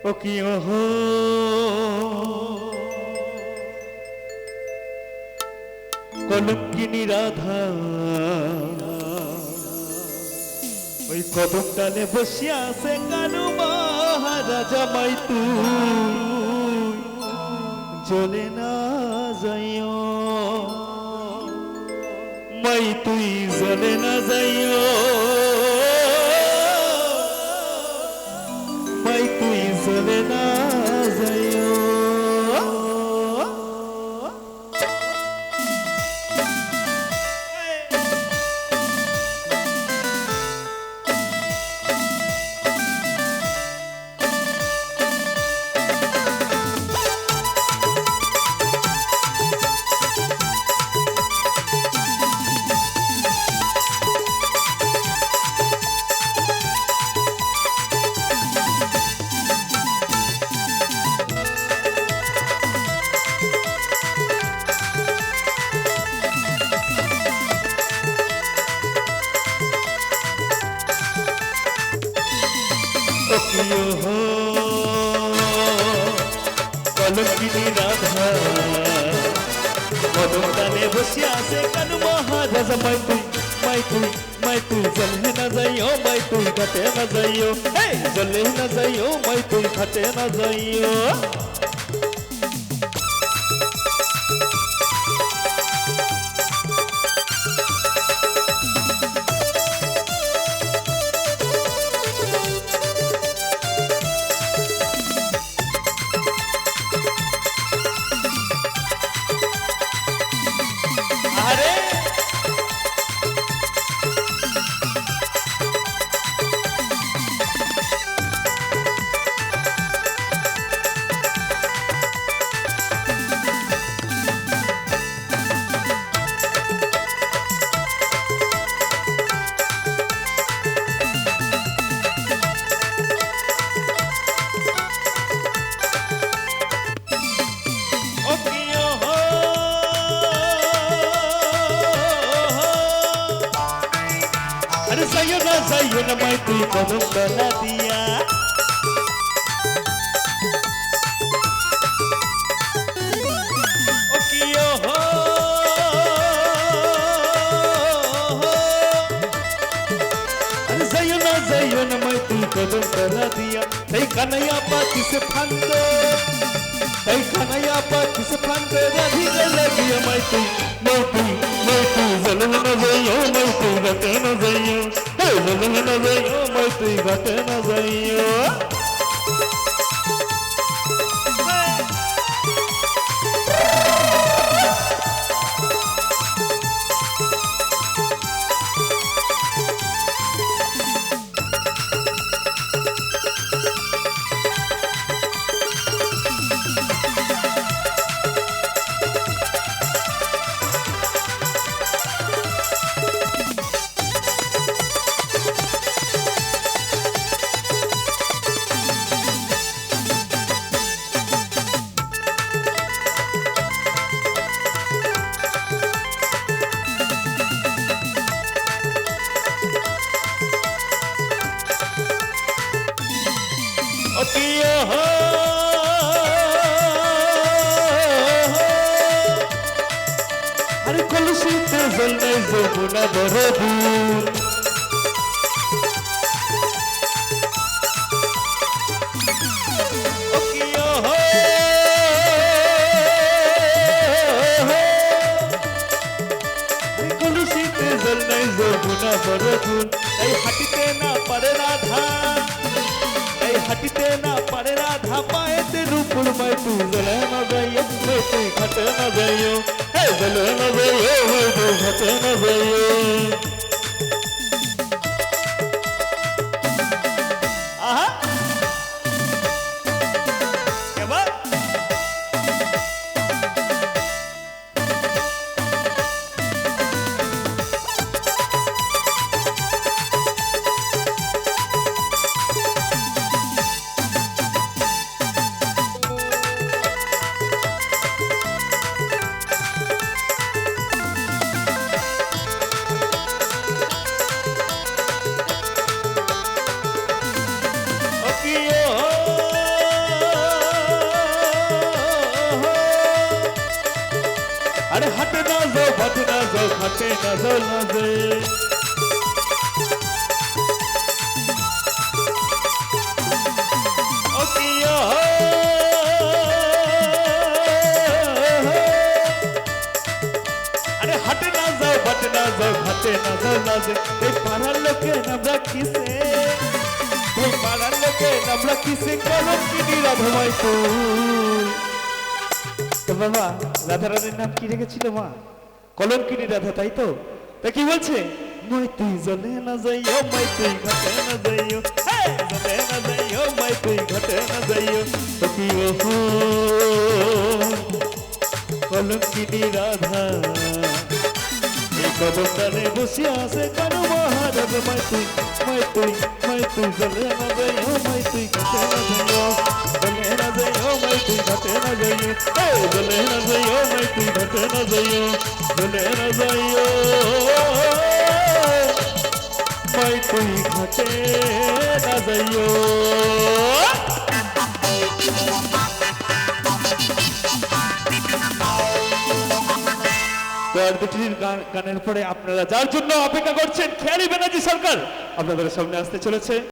ও কি ওহো কলঙ্কিনী রাধা ওই কদম ডালে বসিয়া আছে কানু মহারাজা মাই তুই চলে না যাইও মাই তুই চলে না যাইও মাই তুই চলে না যাইও কলঙ্কিনী রাধা কদম ডালে বসিয়া আছে কানু মহারাজা মাই তুই মাই তুই মাই তুই জলে না যাইও মাই তুই ঘাটে না যাইও জলে না যাইও মাই তুই ঘাটে না যাইও যাইও না মাই তুই কদম ডালা দিয়া ও কি ওহো যাইও না মাই তুই কদম ডালা দিয়া তাই কানাইয়া পাতি সে ফান্দো তাই কানাইয়া পাতি সে ফান্দো রাধি লাগিয়া মাই তুই জলে না যাইও মাই তুই ঘাটে না যাইও জলে না যাইও মাই তুই ঘাটে না যাইও আরে কলসিতে জল নাই যমুনা বড় দূর কলসিতে জল নাই যমুনা বড় দূর তাই হাঁটিতে না পারে রাধা হাঁটিতে না পারে রাধা পায়েতে রূপুর মাই তুই জলে না যাইও মাই তুই ঘাটে না যাইও জলে না যাইও মাই তুই ঘাটে না যাইও আহা এবার ঘাটে না যাও না যাই ও কিয়া আরে হাটে না যাও বাটে না যাও ঘাটে না যাও না যাই এই পাড়ার লোকে নাম রাখিছে এই পাড়ার লোকে নাম রাখিছে কলঙ্কিনী রাধামাই তুই তো বাবা রাধা রানীর নাম কি রেখেছিল মা কলঙ্কিনী রাধা তাই তো তা কি বলছে মই তুই জলে না যাইও মই তুই ঘাটে না যাইও জলে না যাইও মই তুই ঘাটে না যাইও তো কি ওহো কলঙ্কিনী রাধা এই কদমটানে বসিয়া আছে কারো মহারাজ মই তুই জলে না যাইও মই তুই ঘাটে না যাইও জলে না যাইও মই তুই ঘাটে না যাইও জলে না যাইও মই তুই ঘাটে না যাইও জলে না যাইও মই তুই ঘাটে না যাইও তো আর দুটির গানের পরে আপনারা যার জন্য অপেক্ষা করছেন খেয়ালি ব্যানার্জি সরকার আপনাদের সামনে আসতে চলেছে।